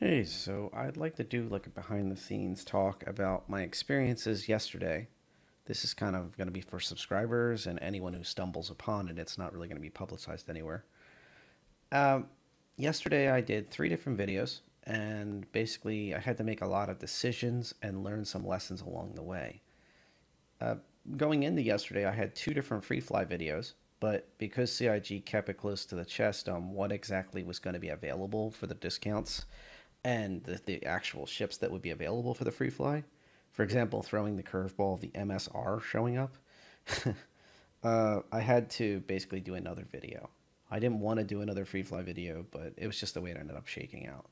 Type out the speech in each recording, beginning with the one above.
Hey, so I'd like to do like a behind the scenes talk about my experiences yesterday. This is kind of going to be for subscribers and anyone who stumbles upon it. It's not really going to be publicized anywhere. Um, Yesterday I did three different videos, and basically I had to make a lot of decisions and learn some lessons along the way. Uh, Going into yesterday, I had two different free fly videos, but because CIG kept it close to the chest on what exactly was going to be available for the discounts, and the actual ships that would be available for the free fly. For example, throwing the curveball of the MSR showing up. I had to basically do another video. I didn't want to do another free fly video, but it was just the way it ended up shaking out.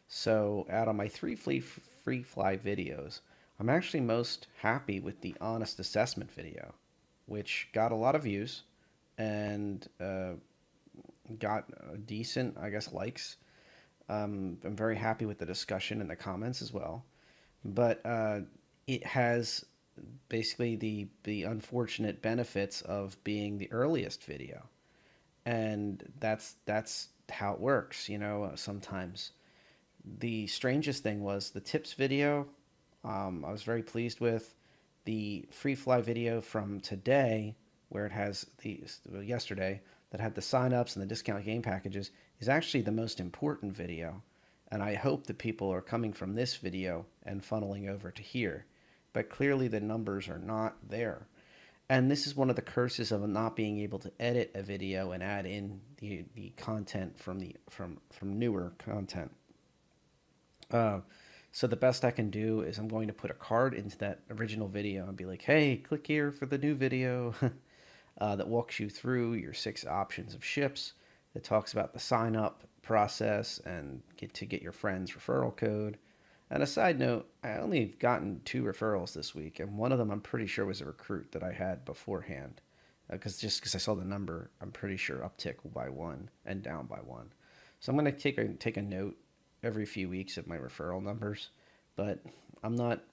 So, out of my free fly videos, I'm actually most happy with the honest assessment video, which got a lot of views and got decent, I guess, likes. I'm very happy with the discussion in the comments as well. But it has basically the unfortunate benefits of being the earliest video, and that's how it works. Sometimes the strangest thing was the tips video. I was very pleased with the free fly video from today, where it has the yesterday that had the signups and the discount game packages, is actually the most important video. And I hope that people are coming from this video and funneling over to here. But clearly the numbers are not there. And this is one of the curses of not being able to edit a video and add in the content from newer content. Uh, so the best I can do is I'm going to put a card into that original video and be like, hey, click here for the new video that walks you through your 6 options of ships, that talks about the sign up process and get your friend's referral code. And a side note, I only have gotten 2 referrals this week, and one of them I'm pretty sure was a recruit that I had beforehand. Because I saw the number, I'm pretty sure uptick by 1 and down by 1. So I'm going to take a note every few weeks of my referral numbers, but I'm not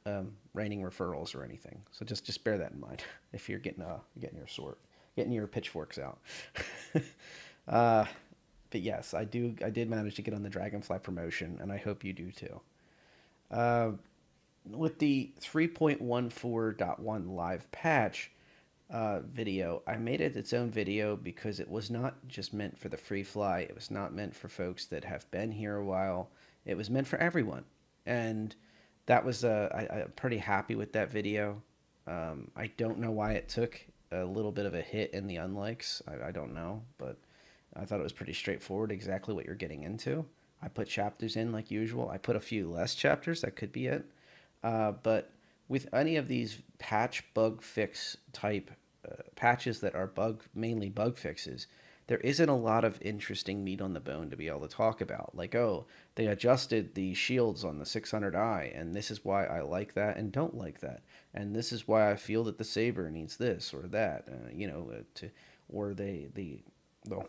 raining referrals or anything. So just bear that in mind if you're getting your pitchforks out. uh, but yes, I did manage to get on the Dragonfly promotion, and I hope you do too. Uh, with the 3.14.1 live patch video, I made it its own video because it was not just meant for the free fly. It was not meant for folks that have been here a while. It was meant for everyone, and that was I'm pretty happy with that video. I don't know why it took a little bit of a hit in the unlikes. I don't know, but I thought it was pretty straightforward, exactly what you're getting into. I put chapters in like usual. I put a few less chapters. That could be it. But with any of these patch bug fix type patches that are mainly bug fixes, there isn't a lot of interesting meat on the bone to be able to talk about. Like, oh, they adjusted the shields on the 600i, and this is why I like that and don't like that, and this is why I feel that the Saber needs this or that. Or the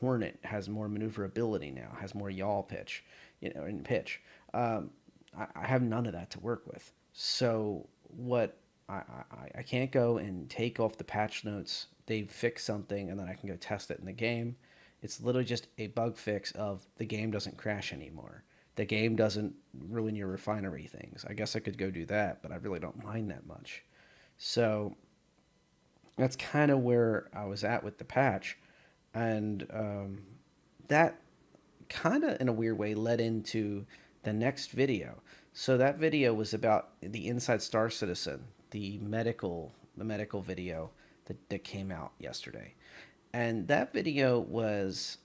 Hornet has more maneuverability now, has more yaw pitch, in pitch. I have none of that to work with. So what I can't go and take off the patch notes. They fix something and then I can go test it in the game. It's literally just a bug fix of the game doesn't crash anymore. The game doesn't ruin your refinery things. I guess I could go do that, but I really don't mind that much. So that's kind of where I was at with the patch. And that kind of, in a weird way, led into the next video. So that video was about the Inside Star Citizen, the medical video that came out yesterday. And that video was,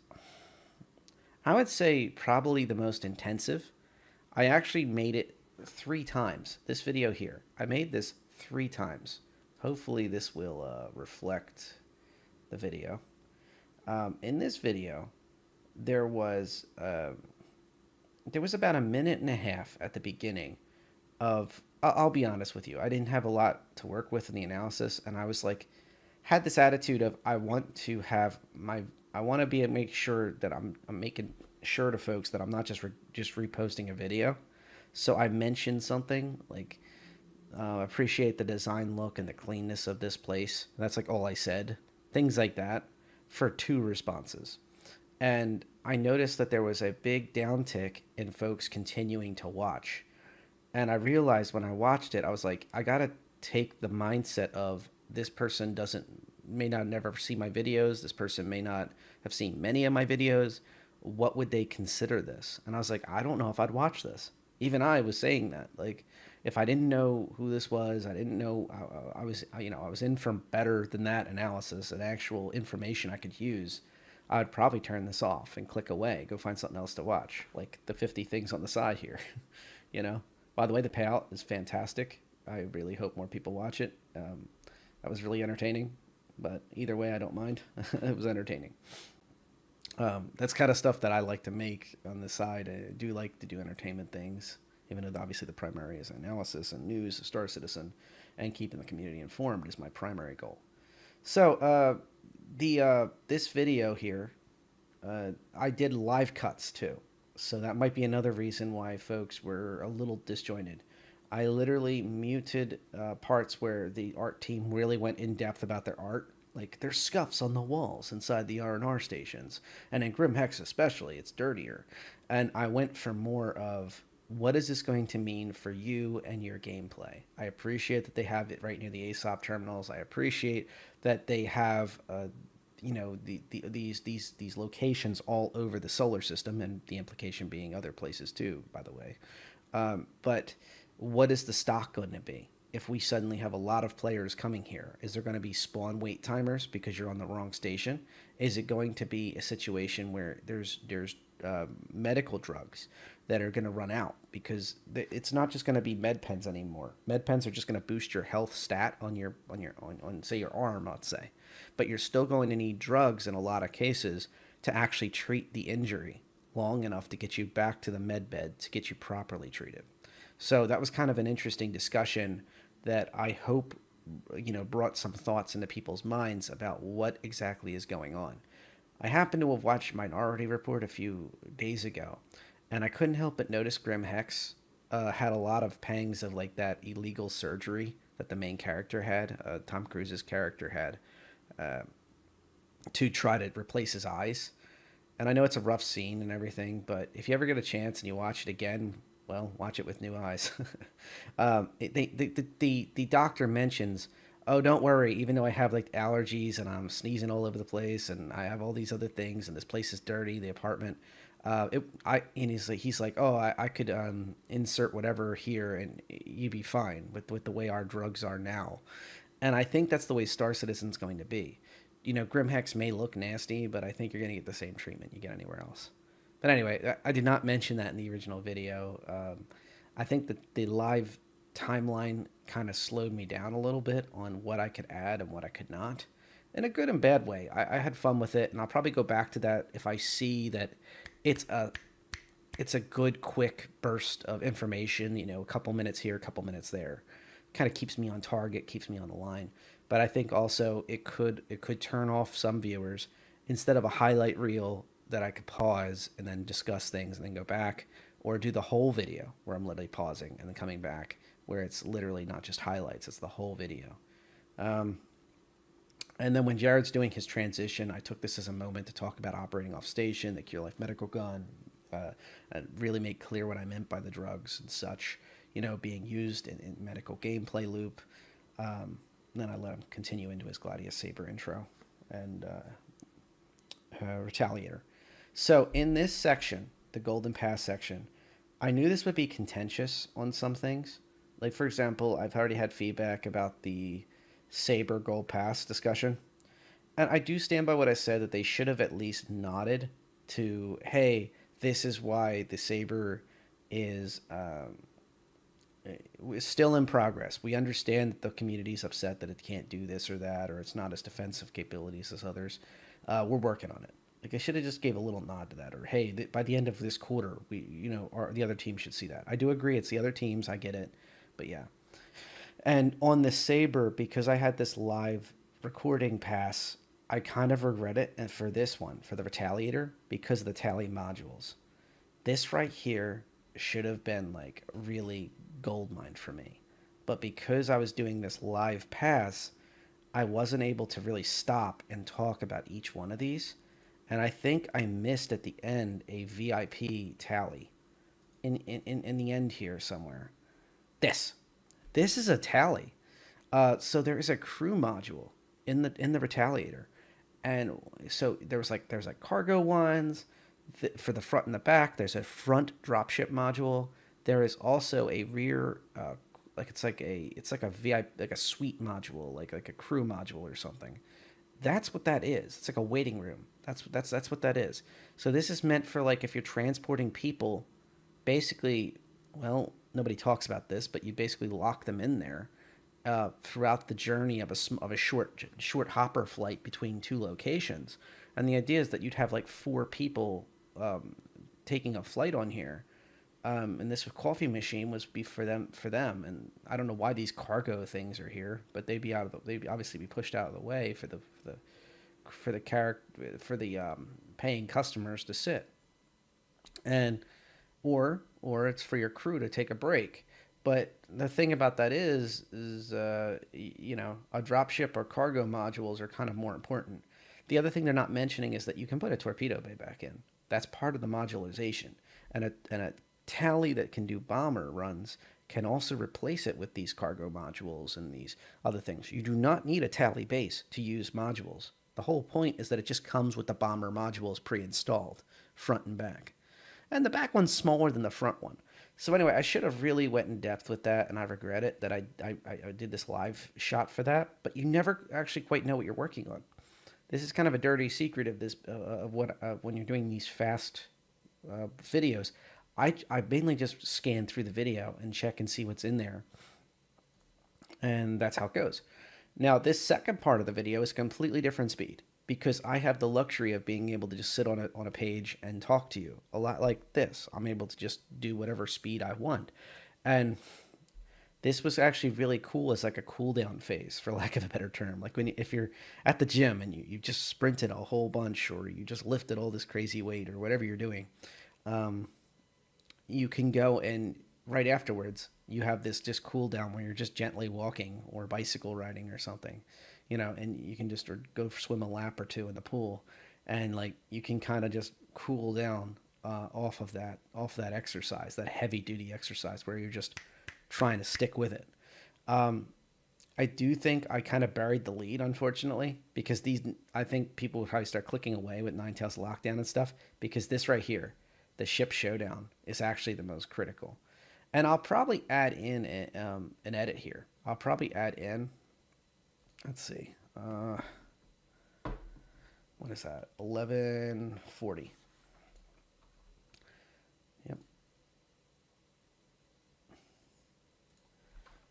I would say, probably the most intensive. I actually made it 3 times. This video here, I made this 3 times. Hopefully this will reflect the video. In this video, there was about a minute and a half at the beginning of. I'll be honest with you. I didn't have a lot to work with in the analysis, and I was like, had this attitude of I want to have my. I want to be make sure that I'm making sure to folks that I'm not just reposting a video. So I mentioned something like appreciate the design look and the cleanness of this place. That's like all I said. Things like that for 2 responses. And I noticed that there was a big downtick in folks continuing to watch. And I realized when I watched it, I was like, I gotta take the mindset of this person doesn't may not never see my videos. This person may not have seen many of my videos. What would they consider this? And I was like, I don't know if I'd watch this. Even I was saying that. Like, if I didn't know who this was, I didn't know I was, I was in for better than that analysis and actual information I could use. I'd probably turn this off and click away, go find something else to watch, like the 50 things on the side here. you know. By the way, the payout is fantastic. I really hope more people watch it. That was really entertaining, but either way, I don't mind. It was entertaining. That's kind of stuff that I like to make on the side. I do like to do entertainment things, even though obviously the primary is analysis and news, Star Citizen, and keeping the community informed is my primary goal. So this video here, I did live cuts too. So that might be another reason why folks were a little disjointed. I literally muted parts where the art team really went in depth about their art. Like, there's scuffs on the walls inside the R&R stations. And in Grim Hex especially, it's dirtier. And I went for more of, what is this going to mean for you and your gameplay? I appreciate that they have it right near the ASOP terminals. I appreciate that they have these locations all over the solar system, and the implication being other places too, by the way. But what is the stock going to be? If we suddenly have a lot of players coming here, is there going to be spawn wait timers because you're on the wrong station? Is it going to be a situation where there's medical drugs that are going to run out? Because it's not just going to be med pens anymore. Med pens are just going to boost your health stat on say your arm, let's say, but you're still going to need drugs in a lot of cases to actually treat the injury long enough to get you back to the med bed to get you properly treated. So that was kind of an interesting discussion that I hope, brought some thoughts into people's minds about what exactly is going on. I happened to have watched Minority Report a few days ago, and I couldn't help but notice Grim Hex had a lot of pangs of like that illegal surgery that the main character had, Tom Cruise's character had, to try to replace his eyes. And I know it's a rough scene and everything, but if you ever get a chance and you watch it again, well, watch it with new eyes. The doctor mentions, oh, don't worry, even though I have like allergies and I'm sneezing all over the place and I have all these other things and this place is dirty, the apartment, he's like, oh, I could insert whatever here and you'd be fine with the way our drugs are now. And I think that's the way Star Citizen's going to be. Grim Hex may look nasty, but I think you're going to get the same treatment you get anywhere else. But anyway, I did not mention that in the original video. I think that the live timeline kind of slowed me down a little bit on what I could add and what I could not, in a good and bad way. I had fun with it, and I'll probably go back to that if I see that it's a good, quick burst of information. A couple minutes here, a couple minutes there, kind of keeps me on target, keeps me on the line. But I think also it could turn off some viewers instead of a highlight reel that I could pause and then discuss things and then go back, or do the whole video where I'm literally pausing and then coming back, where it's literally not just highlights, it's the whole video. And then when Jared's doing his transition, I took this as a moment to talk about operating off station, the Cure Life medical gun, and really make clear what I meant by the drugs and such, being used in medical gameplay loop. Then I let him continue into his Gladius Saber intro and Retaliator. So in this section, the Golden Pass section, I knew this would be contentious on some things. Like, for example, I've already had feedback about the Saber Gold Pass discussion. And I do stand by what I said, that they should have at least nodded to, hey, this is why the Saber is still in progress. We understand that the community's upset that it can't do this or that, or it's not as defensive capabilities as others. We're working on it. Like, I should have just gave a little nod to that, or hey, by the end of this quarter, the other team should see that. I do agree, it's the other teams, I get it, but yeah. And on the Saber, because I had this live recording pass, I kind of regret it. And for this one, for the Retaliator, because of the tally modules, this right here should have been like really goldmine for me. But because I was doing this live pass, I wasn't able to really stop and talk about each one of these. And I think I missed at the end a VIP tally in the end here somewhere. This. This is a tally. So there is a crew module in the Retaliator, and so there's like cargo ones for the front and the back. There's a front dropship module. There is also a rear, like it's like a VIP, like a suite module, like a crew module or something. That's what that is. It's like a waiting room. That's what that is. So this is meant for like if you're transporting people, basically. Well, nobody talks about this, but you basically lock them in there throughout the journey of a short hopper flight between two locations. And the idea is that you'd have like four people taking a flight on here. And this coffee machine was be for them. And I don't know why these cargo things are here, but they'd obviously be pushed out of the way for the paying customers to sit. And or it's for your crew to take a break. But the thing about that is you know, a dropship or cargo modules are kind of more important. The other thing they're not mentioning is that you can put a torpedo bay back in. That's part of the modularization. And a tally that can do bomber runs can also replace it with these cargo modules and these other things. You do not need a tally base to use modules. The whole point is that it just comes with the bomber modules pre-installed, front and back. And the back one's smaller than the front one. So anyway, I should have really went in depth with that, and I regret it that I did this live shot for that. But you never actually quite know what you're working on. This is kind of a dirty secret of this of what when you're doing these fast videos. I mainly just scan through the video and check and see what's in there, and that's how it goes. Now, this second part of the video is completely different speed because I have the luxury of being able to just sit on a page and talk to you a lot like this. I'm able to just do whatever speed I want, and this was actually really cool as like a cool down phase, for lack of a better term. Like if you're at the gym and you just sprinted a whole bunch, or you just lifted all this crazy weight, or whatever you're doing, you can go and right afterwards you have this just cool down where you're just gently walking or bicycle riding or something, you know, and you can just go swim a lap or two in the pool, and like you can kind of just cool down off of that exercise, that heavy duty exercise where you're just trying to stick with it. I do think I kind of buried the lead, unfortunately, because I think people would probably start clicking away with Ninetales Lockdown and stuff, because this right here, the ship showdown, is actually the most critical. And I'll probably add in an edit here. I'll probably add in, let's see, what is that? 1140. Yep.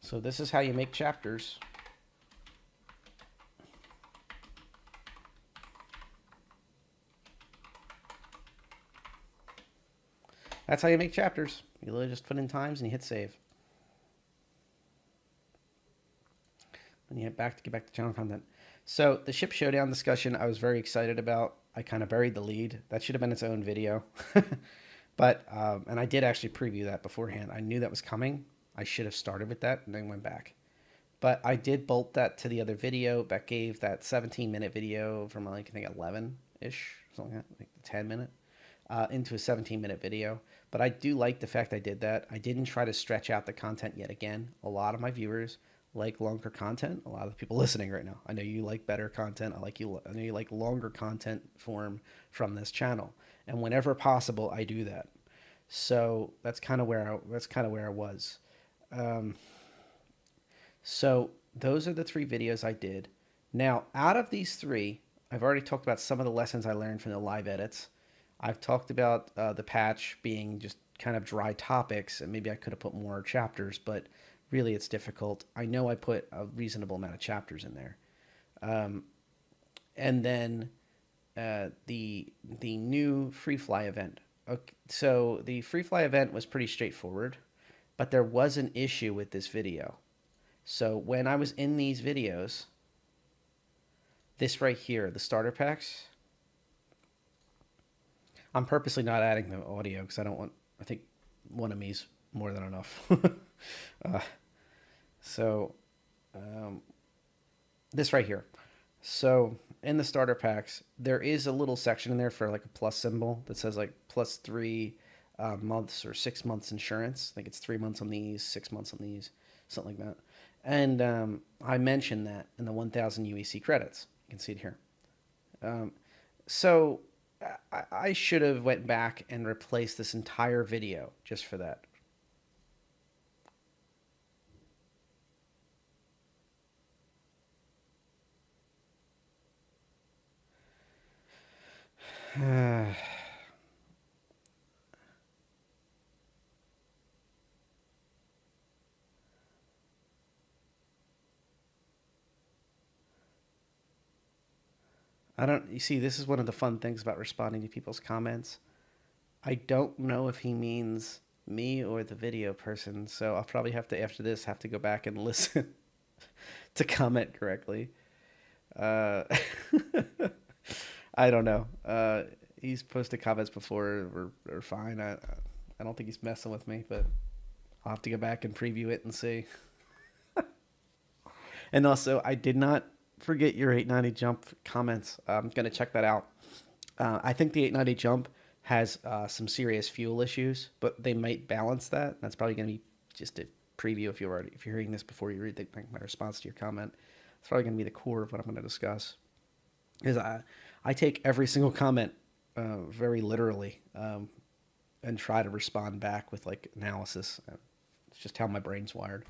So this is how you make chapters. That's how you make chapters. You literally just put in times and you hit save. And you get back to channel content. So the ship showdown discussion I was very excited about. I kind of buried the lead. That should have been its own video. But, and I did actually preview that beforehand. I knew that was coming. I should have started with that and then went back. But I did bolt that to the other video. That gave that 17-minute video from like, I think 11-ish, something like that, like 10-minute, into a 17-minute video. But I do like the fact I did that. I didn't try to stretch out the content yet again. A lot of my viewers like longer content. A lot of the people listening right now, I know you like better content. I know you like longer content form from this channel. And whenever possible, I do that. So that's kind of where I was. So those are the 3 videos I did. Now, out of these 3, I've already talked about some of the lessons I learned from the live edits. I've talked about the patch being just kind of dry topics, and maybe I could have put more chapters, but really it's difficult. I know I put a reasonable amount of chapters in there. And then the new free fly event. Okay, so the free fly event was pretty straightforward, but there was an issue with this video. So when I was in these videos, this right here, the starter packs, I'm purposely not adding the audio because I think one of me's more than enough. This right here. So in the starter packs, there is a little section in there for like a plus symbol that says like plus 3 months or 6 months insurance. I think it's 3 months on these, 6 months on these, something like that. And I mentioned that in the 1,000 UEC credits. You can see it here. So I should have went back and replaced this entire video just for that. You see, this is one of the fun things about responding to people's comments. I don't know if he means me or the video person, so I'll probably have to, after this, have to go back and listen to comment correctly. Uh, I don't know. He's posted comments before or fine. I don't think he's messing with me, but I'll have to go back and preview it and see. And also, I did not forget your 890 jump comments. I'm going to check that out. I think the 890 jump has some serious fuel issues, but they might balance that. That's probably going to be just a preview if you're hearing this before you read my response to your comment. It's probably going to be the core of what I'm going to discuss. Is I take every single comment very literally and try to respond back with like analysis. It's just how my brain's wired.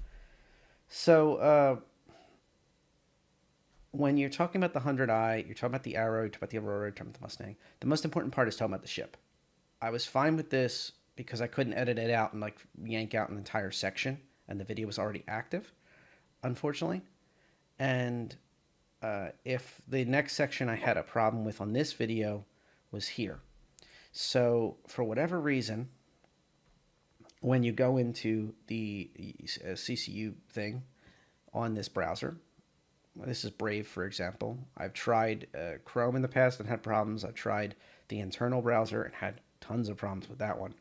So when you're talking about the 100i, you're talking about the Arrow, you're talking about the Aurora, you're talking about the Mustang. The most important part is talking about the ship. I was fine with this because I couldn't edit it out and like yank out an entire section, and the video was already active, unfortunately. And if the next section I had a problem with on this video was here. So for whatever reason, when you go into the CCU thing on this browser, this is Brave, for example. I've tried Chrome in the past and had problems. I've tried the internal browser and had tons of problems with that one.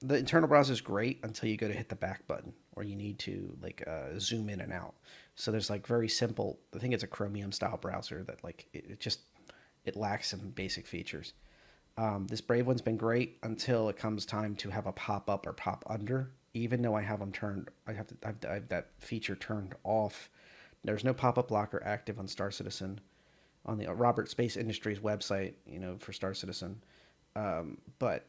The internal browser is great until you go to hit the back button, or you need to like zoom in and out. So there's like very simple. I think it's a Chromium style browser that like it lacks some basic features. This Brave one's been great until it comes time to have a pop up or pop under. Even though I have them turned, I have that feature turned off. There's no pop-up blocker active on Star Citizen, on the Robert Space Industries website, for Star Citizen. But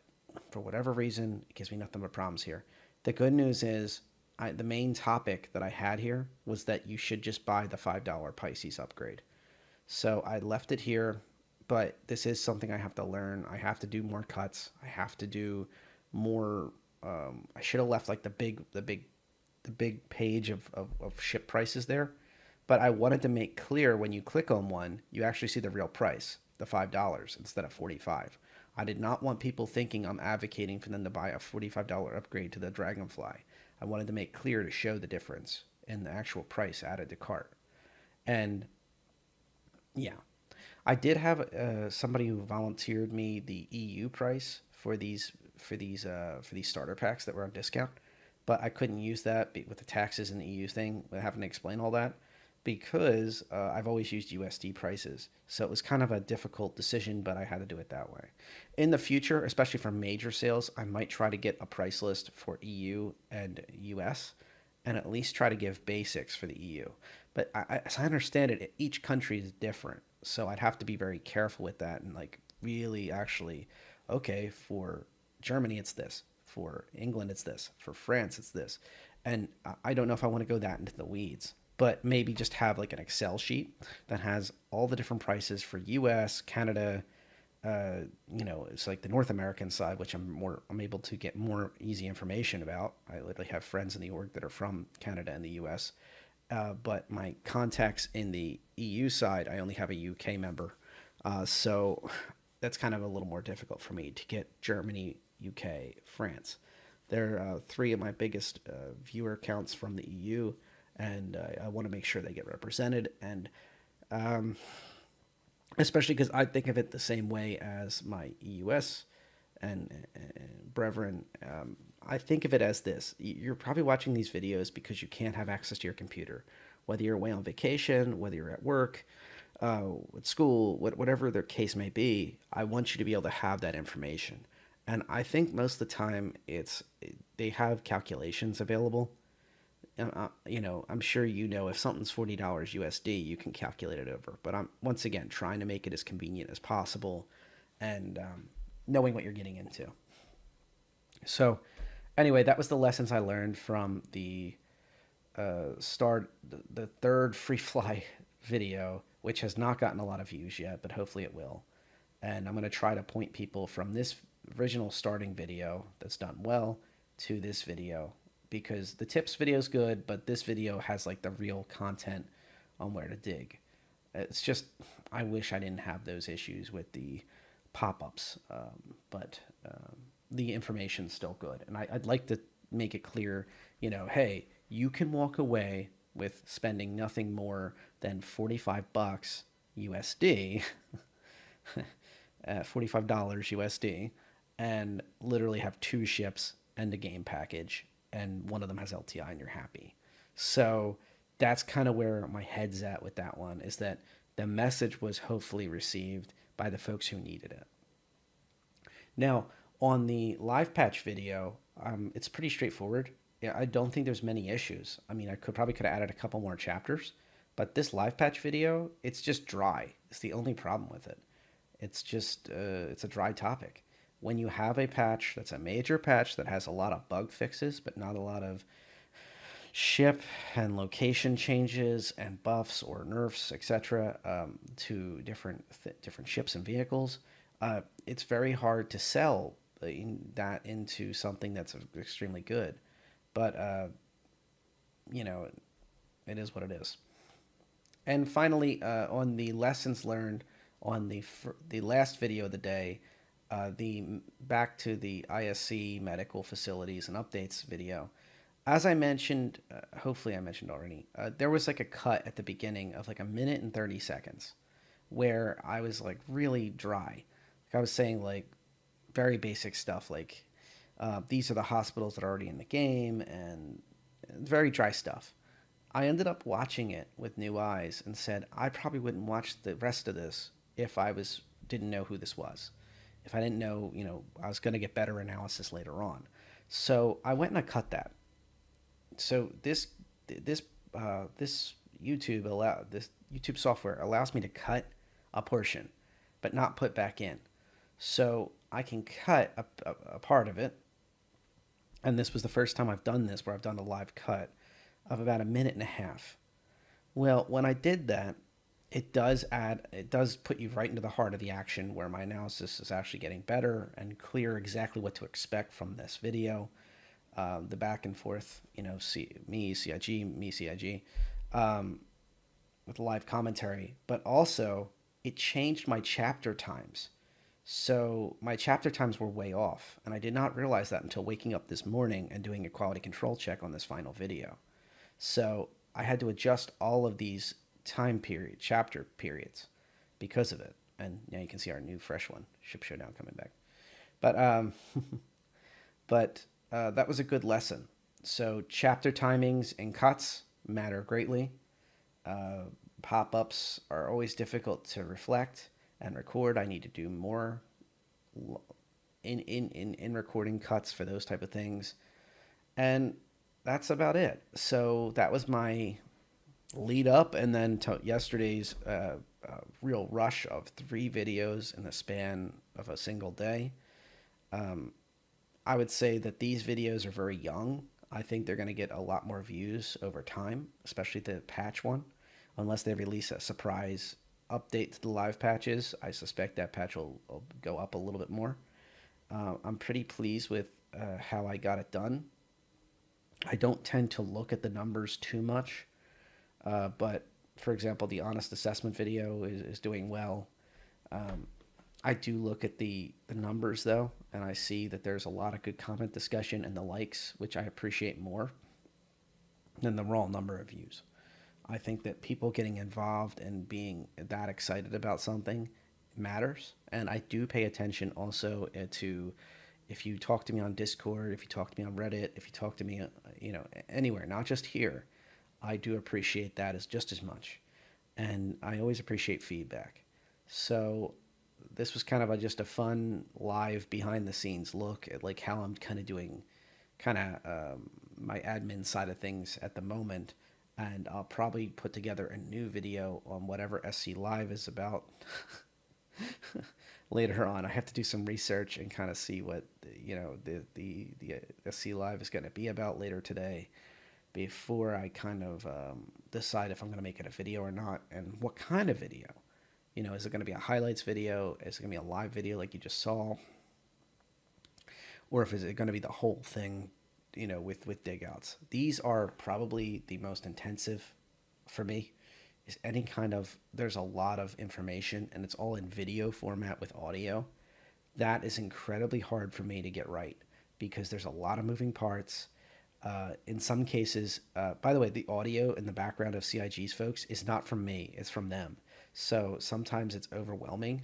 for whatever reason, it gives me nothing but problems here. The good news is the main topic that I had here was that you should just buy the $5 Pisces upgrade. So I left it here, but this is something I have to learn. I have to do more cuts. I have to do more. I should have left like the big page of ship prices there. But I wanted to make clear when you click on one, you actually see the real price, the $5 instead of $45. I did not want people thinking I'm advocating for them to buy a $45 upgrade to the Dragonfly. I wanted to make clear to show the difference in the actual price added to cart. And yeah, I did have somebody who volunteered me the EU price for these starter packs that were on discount, but I couldn't use that with the taxes and the EU thing, having to explain all that, because I've always used USD prices. So it was kind of a difficult decision, but I had to do it that way. In the future, especially for major sales, I might try to get a price list for EU and US and at least try to give basics for the EU. But as I understand it, each country is different. So I'd have to be very careful with that and like really actually, okay, for Germany, it's this. For England, it's this. For France, it's this. And I don't know if I want to go that into the weeds. But maybe just have like an Excel sheet that has all the different prices for US, Canada, it's like the North American side, which I'm able to get more easy information about. I literally have friends in the org that are from Canada and the US. But my contacts in the EU side, I only have a UK member. So that's kind of a little more difficult for me to get Germany, UK, France. They're three of my biggest viewer counts from the EU. And I want to make sure they get represented, and especially because I think of it the same way as my EUS and brethren. I think of it as this. You're probably watching these videos because you can't have access to your computer, whether you're away on vacation, whether you're at work. at school, whatever their case may be, I want you to be able to have that information. And I think most of the time they have calculations available. I'm sure if something's $40 USD, you can calculate it over. But I'm once again trying to make it as convenient as possible, and knowing what you're getting into. So, anyway, that was the lessons I learned from the the third free fly video, which has not gotten a lot of views yet, but hopefully it will. And I'm going to try to point people from this original starting video that's done well to this video, because the tips video is good, but this video has like the real content on where to dig. It's just, I wish I didn't have those issues with the pop-ups, but the information's still good. And I'd like to make it clear, hey, you can walk away with spending nothing more than $45 USD, $45 USD, and literally have 2 ships and a game package, and one of them has LTI, and you're happy. So that's kind of where my head's at with that one, is that the message was hopefully received by the folks who needed it. Now, on the live patch video, it's pretty straightforward. Yeah, I don't think there's many issues. I mean, I probably could have added a couple more chapters, but this live patch video, it's just dry. It's the only problem with it. It's just, it's a dry topic. When you have a patch that's a major patch that has a lot of bug fixes, but not a lot of ship and location changes and buffs or nerfs, etc., to different ships and vehicles, it's very hard to sell that into something that's extremely good. But it is what it is. And finally, on the lessons learned on the last video of the day, the back to the ISC medical facilities and updates video. As I mentioned, hopefully I mentioned already, there was like a cut at the beginning of like 1 minute and 30 seconds where I was like really dry. Like I was saying like very basic stuff like these are the hospitals that are already in the game, and very dry stuff. I ended up watching it with new eyes and said I probably wouldn't watch the rest of this if I didn't know who this was. If I didn't know, I was going to get better analysis later on. So I went and I cut that. So this YouTube software allows me to cut a portion, but not put back in. So I can cut a part of it. And this was the first time I've done this, where I've done a live cut of about 1.5 minutes. Well, when I did that, it does put you right into the heart of the action, where my analysis is actually getting better and clear exactly what to expect from this video. The back and forth, me, CIG, with live commentary, but also it changed my chapter times. So my chapter times were way off, and I did not realize that until waking up this morning and doing a quality control check on this final video. So I had to adjust all of these chapter periods because of it. And now you can see our new fresh one, Ship Showdown, coming back. But that was a good lesson. So chapter timings and cuts matter greatly. Pop-ups are always difficult to reflect and record. I need to do more in recording cuts for those type of things. And that's about it. So that was my lead up, and then to yesterday's real rush of 3 videos in the span of a single day. I would say that these videos are very young. I think they're going to get a lot more views over time, especially the patch one, unless they release a surprise update to the live patches. I suspect that patch will go up a little bit more. I'm pretty pleased with how I got it done. I don't tend to look at the numbers too much, but for example, the honest assessment video is doing well. I do look at the numbers though, and I see that there's a lot of good comment discussion and the likes, which I appreciate more than the raw number of views. I think that people getting involved and being that excited about something matters. And I do pay attention also to, if you talk to me on Discord, if you talk to me on Reddit, if you talk to me, anywhere, not just here, I do appreciate that just as much. and I always appreciate feedback. So this was kind of just a fun live behind the scenes look at like how I'm kind of doing kind of my admin side of things at the moment. And I'll probably put together a new video on whatever SC Live is about later on. I have to do some research and kind of see what the SC Live is going to be about later today before I kind of decide if I'm going to make it a video or not, and what kind of video. Is it going to be a highlights video? Is it going to be a live video like you just saw? Or if is it going to be the whole thing, with dig outs? These are probably the most intensive for me. Is any kind of, there's a lot of information and it's all in video format with audio. That is incredibly hard for me to get right because there's a lot of moving parts. In some cases, by the way, the audio in the background of CIG's folks is not from me; it's from them. So sometimes it's overwhelming.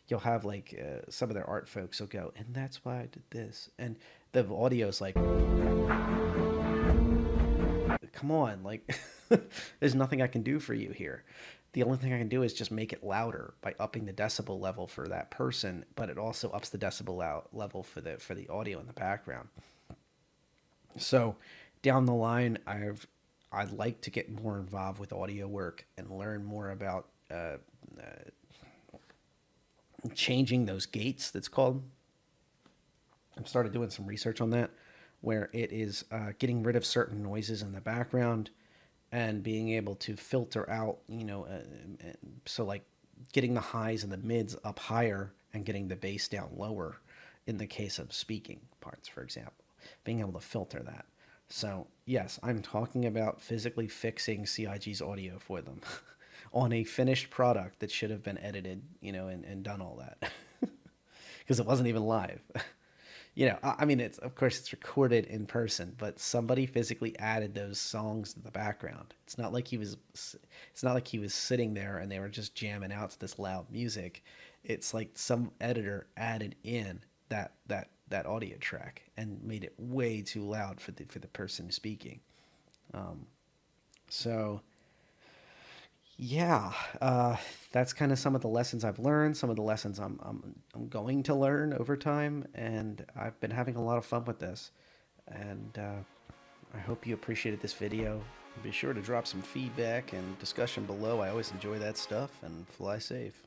You'll have like some of their art folks will go, and that's why I did this, and the audio is like, come on, like, there's nothing I can do for you here. The only thing I can do is just make it louder by upping the decibel level for that person, but it also ups the decibel level for the audio in the background. So down the line, I'd like to get more involved with audio work and learn more about changing those gates, that's called. I've started doing some research on that, where it is getting rid of certain noises in the background and being able to filter out, so like getting the highs and the mids up higher and getting the bass down lower in the case of speaking parts, for example, being able to filter that. So yes, I'm talking about physically fixing CIG's audio for them on a finished product that should have been edited, and done all that because it wasn't even live. I mean, of course it's recorded in person, but somebody physically added those songs to the background. It's not like he was sitting there and they were just jamming out to this loud music. It's like some editor added in that audio track and made it way too loud for the person speaking. So yeah, that's kind of some of the lessons I've learned, some of the lessons I'm going to learn over time, and I've been having a lot of fun with this. And I hope you appreciated this video. Be sure to drop some feedback and discussion below. I always enjoy that stuff, and fly safe.